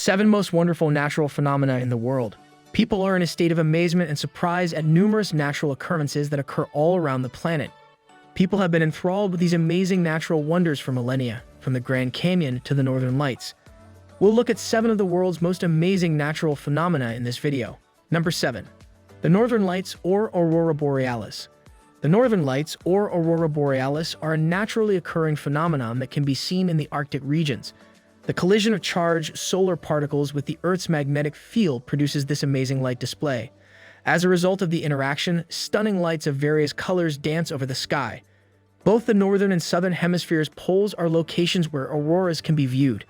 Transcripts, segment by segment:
7 most wonderful natural phenomena in the world. People are in a state of amazement and surprise at numerous natural occurrences that occur all around the planet. People have been enthralled with these amazing natural wonders for millennia, from the Grand Canyon to the Northern Lights. We'll look at 7 of the world's most amazing natural phenomena in this video. Number 7. The Northern Lights or Aurora Borealis. The Northern Lights or Aurora Borealis are a naturally occurring phenomenon that can be seen in the Arctic regions. The collision of charged solar particles with the Earth's magnetic field produces this amazing light display. As a result of the interaction, stunning lights of various colors dance over the sky. Both the northern and southern hemispheres' poles are locations where auroras can be viewed.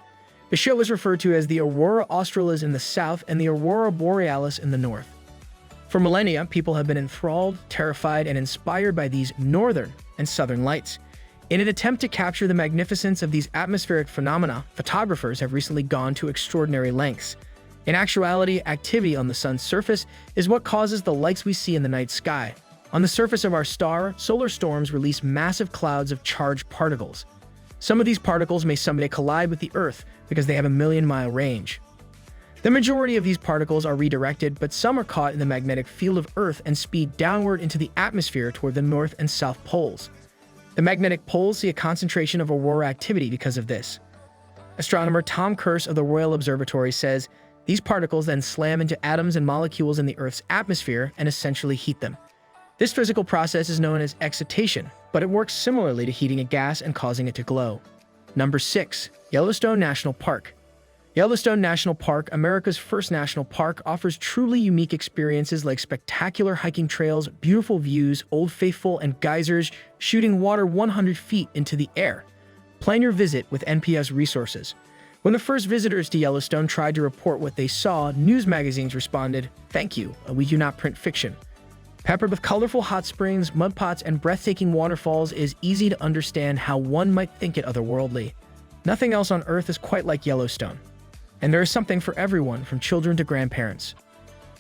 The show is referred to as the Aurora Australis in the south and the Aurora Borealis in the north. For millennia, people have been enthralled, terrified, and inspired by these northern and southern lights. In an attempt to capture the magnificence of these atmospheric phenomena, photographers have recently gone to extraordinary lengths. In actuality, activity on the sun's surface is what causes the lights we see in the night sky. On the surface of our star, solar storms release massive clouds of charged particles. Some of these particles may someday collide with the Earth because they have a million-mile range. The majority of these particles are redirected, but some are caught in the magnetic field of Earth and speed downward into the atmosphere toward the north and south poles. The magnetic poles see a concentration of aurora activity because of this. Astronomer Tom Kerr of the Royal Observatory says, these particles then slam into atoms and molecules in the Earth's atmosphere and essentially heat them. This physical process is known as excitation, but it works similarly to heating a gas and causing it to glow. Number 6. Yellowstone National Park. Yellowstone National Park, America's first national park, offers truly unique experiences like spectacular hiking trails, beautiful views, Old Faithful, and geysers shooting water 100 feet into the air. Plan your visit with NPS resources. When the first visitors to Yellowstone tried to report what they saw, news magazines responded, "Thank you, we do not print fiction." Peppered with colorful hot springs, mud pots, and breathtaking waterfalls, it is easy to understand how one might think it otherworldly. Nothing else on Earth is quite like Yellowstone. And there is something for everyone, from children to grandparents.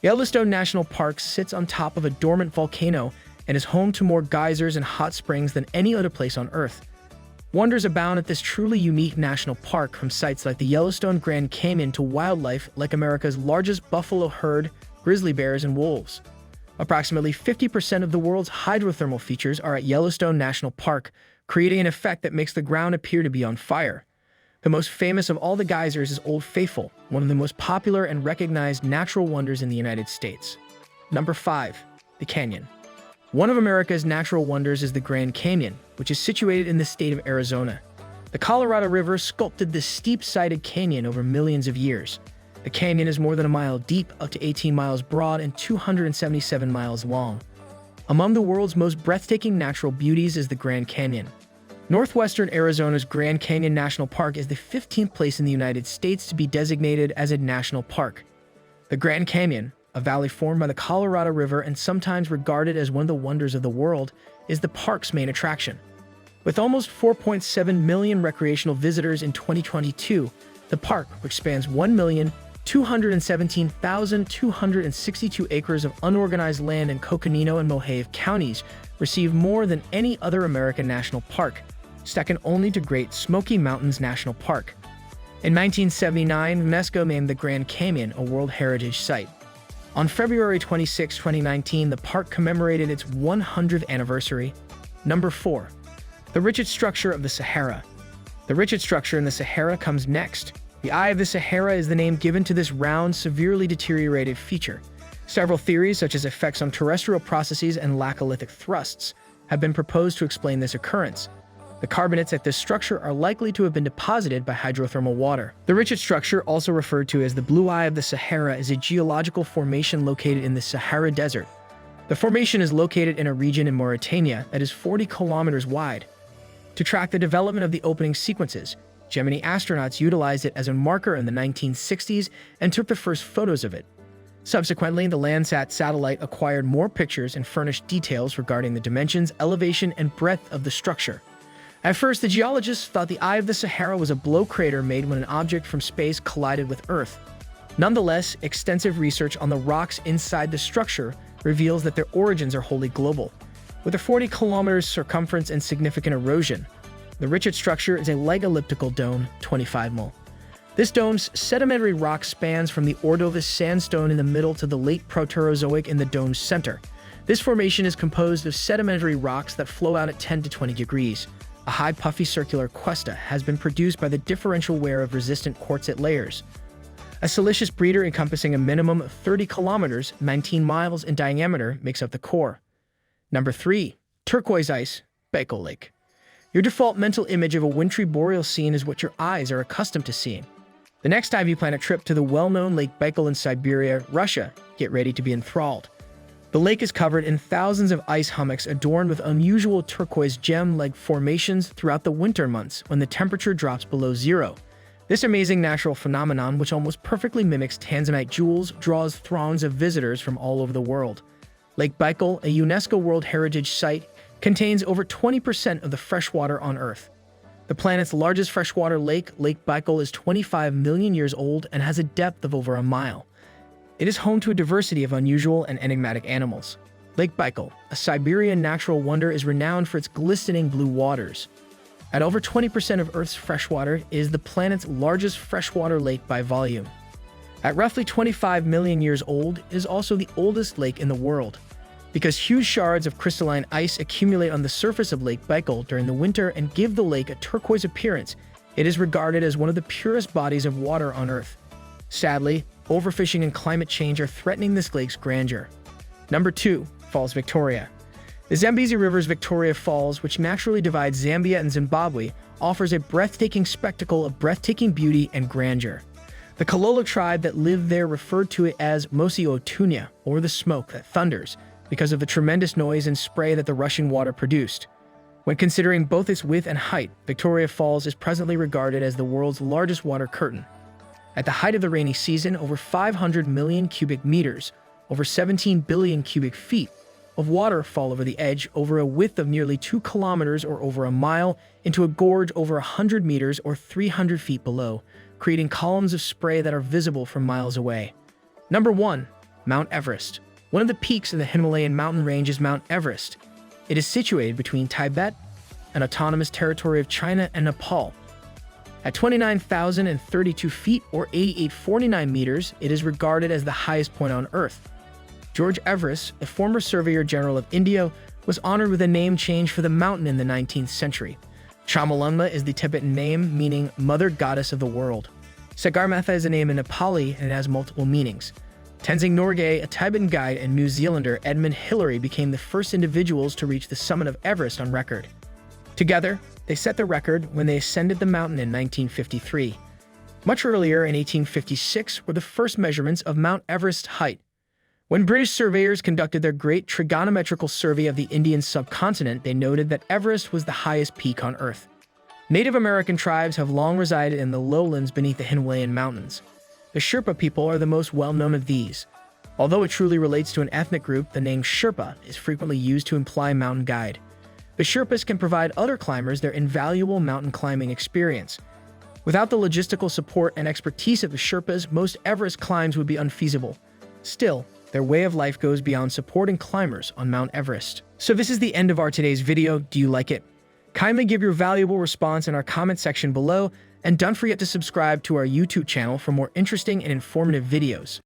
Yellowstone National Park sits on top of a dormant volcano and is home to more geysers and hot springs than any other place on Earth. Wonders abound at this truly unique national park, from sites like the Yellowstone Grand Canyon to wildlife like America's largest buffalo herd, grizzly bears, and wolves. Approximately 50% of the world's hydrothermal features are at Yellowstone National Park, creating an effect that makes the ground appear to be on fire. The most famous of all the geysers is Old Faithful, one of the most popular and recognized natural wonders in the United States. Number 5. The Canyon. One of America's natural wonders is the Grand Canyon, which is situated in the state of Arizona. The Colorado River sculpted this steep-sided canyon over millions of years. The canyon is more than a mile deep, up to 18 miles broad, and 277 miles long. Among the world's most breathtaking natural beauties is the Grand Canyon. Northwestern Arizona's Grand Canyon National Park is the 15th place in the United States to be designated as a national park. The Grand Canyon, a valley formed by the Colorado River and sometimes regarded as one of the wonders of the world, is the park's main attraction. With almost 4.7 million recreational visitors in 2022, the park, which spans 1,217,262 acres of unorganized land in Coconino and Mohave counties, received more than any other American national park, second only to Great Smoky Mountains National Park. In 1979, UNESCO named the Grand Canyon a World Heritage Site. On February 26, 2019, the park commemorated its 100th anniversary. Number 4. The rigid structure of the Sahara. The rigid structure in the Sahara comes next. The Eye of the Sahara is the name given to this round, severely deteriorated feature. Several theories, such as effects on terrestrial processes and laccolithic thrusts, have been proposed to explain this occurrence. The carbonates at this structure are likely to have been deposited by hydrothermal water. The rigid structure, also referred to as the Blue Eye of the Sahara, is a geological formation located in the Sahara Desert. The formation is located in a region in Mauritania that is 40 kilometers wide. To track the development of the opening sequences, Gemini astronauts utilized it as a marker in the 1960s and took the first photos of it. Subsequently, the Landsat satellite acquired more pictures and furnished details regarding the dimensions, elevation, and breadth of the structure. At first, the geologists thought the Eye of the Sahara was a blow crater made when an object from space collided with Earth. Nonetheless, extensive research on the rocks inside the structure reveals that their origins are wholly global. With a 40 kilometers circumference and significant erosion, the rigid structure is a leg elliptical dome, 25 mil. This dome's sedimentary rock spans from the Ordovis sandstone in the middle to the late Proterozoic in the dome's center. This formation is composed of sedimentary rocks that flow out at 10 to 20 degrees. A high puffy circular cuesta has been produced by the differential wear of resistant quartzite layers. A siliceous breeder encompassing a minimum of 30 kilometers, 19 miles in diameter, makes up the core. Number 3. Turquoise Ice B Lake. Your default mental image of a wintry boreal scene is what your eyes are accustomed to seeing. The next time you plan a trip to the well-known Lake Baikal in Siberia, Russia, get ready to be enthralled. The lake is covered in thousands of ice hummocks adorned with unusual turquoise gem-like formations throughout the winter months when the temperature drops below zero. This amazing natural phenomenon, which almost perfectly mimics tanzanite jewels, draws throngs of visitors from all over the world. Lake Baikal, a UNESCO World Heritage Site, contains over 20% of the freshwater on Earth. The planet's largest freshwater lake, Lake Baikal, is 25 million years old and has a depth of over a mile. It is home to a diversity of unusual and enigmatic animals. Lake Baikal, a Siberian natural wonder, is renowned for its glistening blue waters. At over 20% of Earth's freshwater, it is the planet's largest freshwater lake by volume. At roughly 25 million years old, it is also the oldest lake in the world. Because huge shards of crystalline ice accumulate on the surface of Lake Baikal during the winter and give the lake a turquoise appearance, it is regarded as one of the purest bodies of water on Earth. Sadly, overfishing and climate change are threatening this lake's grandeur. Number 2. Falls Victoria. The Zambezi River's Victoria Falls, which naturally divides Zambia and Zimbabwe, offers a breathtaking spectacle of breathtaking beauty and grandeur. The Kalola tribe that lived there referred to it as Mosi-Otunya, or the smoke that thunders, because of the tremendous noise and spray that the rushing water produced. When considering both its width and height, Victoria Falls is presently regarded as the world's largest water curtain. At the height of the rainy season, over 500 million cubic meters, over 17 billion cubic feet, of water fall over the edge over a width of nearly 2 kilometers or over a mile into a gorge over 100 meters or 300 feet below, creating columns of spray that are visible from miles away. Number 1. Mount Everest. One of the peaks of the Himalayan mountain range is Mount Everest. It is situated between Tibet, an autonomous territory of China, and Nepal. At 29,032 feet or 8849 meters, it is regarded as the highest point on Earth. George Everest, a former Surveyor General of India, was honored with a name change for the mountain in the 19th century. Chomolungma is the Tibetan name, meaning Mother Goddess of the World. Sagarmatha is a name in Nepali and it has multiple meanings. Tenzing Norgay, a Tibetan guide, and New Zealander Edmund Hillary became the first individuals to reach the summit of Everest on record. Together, they set the record when they ascended the mountain in 1953. Much earlier, in 1856, were the first measurements of Mount Everest's height. When British surveyors conducted their great trigonometrical survey of the Indian subcontinent, they noted that Everest was the highest peak on Earth. Native American tribes have long resided in the lowlands beneath the Himalayan mountains. The Sherpa people are the most well-known of these. Although it truly relates to an ethnic group, the name Sherpa is frequently used to imply mountain guide. The Sherpas can provide other climbers their invaluable mountain climbing experience. Without the logistical support and expertise of the Sherpas, most Everest climbs would be unfeasible. Still, their way of life goes beyond supporting climbers on Mount Everest. So this is the end of our today's video. Do you like it? Kindly give your valuable response in our comment section below, and don't forget to subscribe to our YouTube channel for more interesting and informative videos.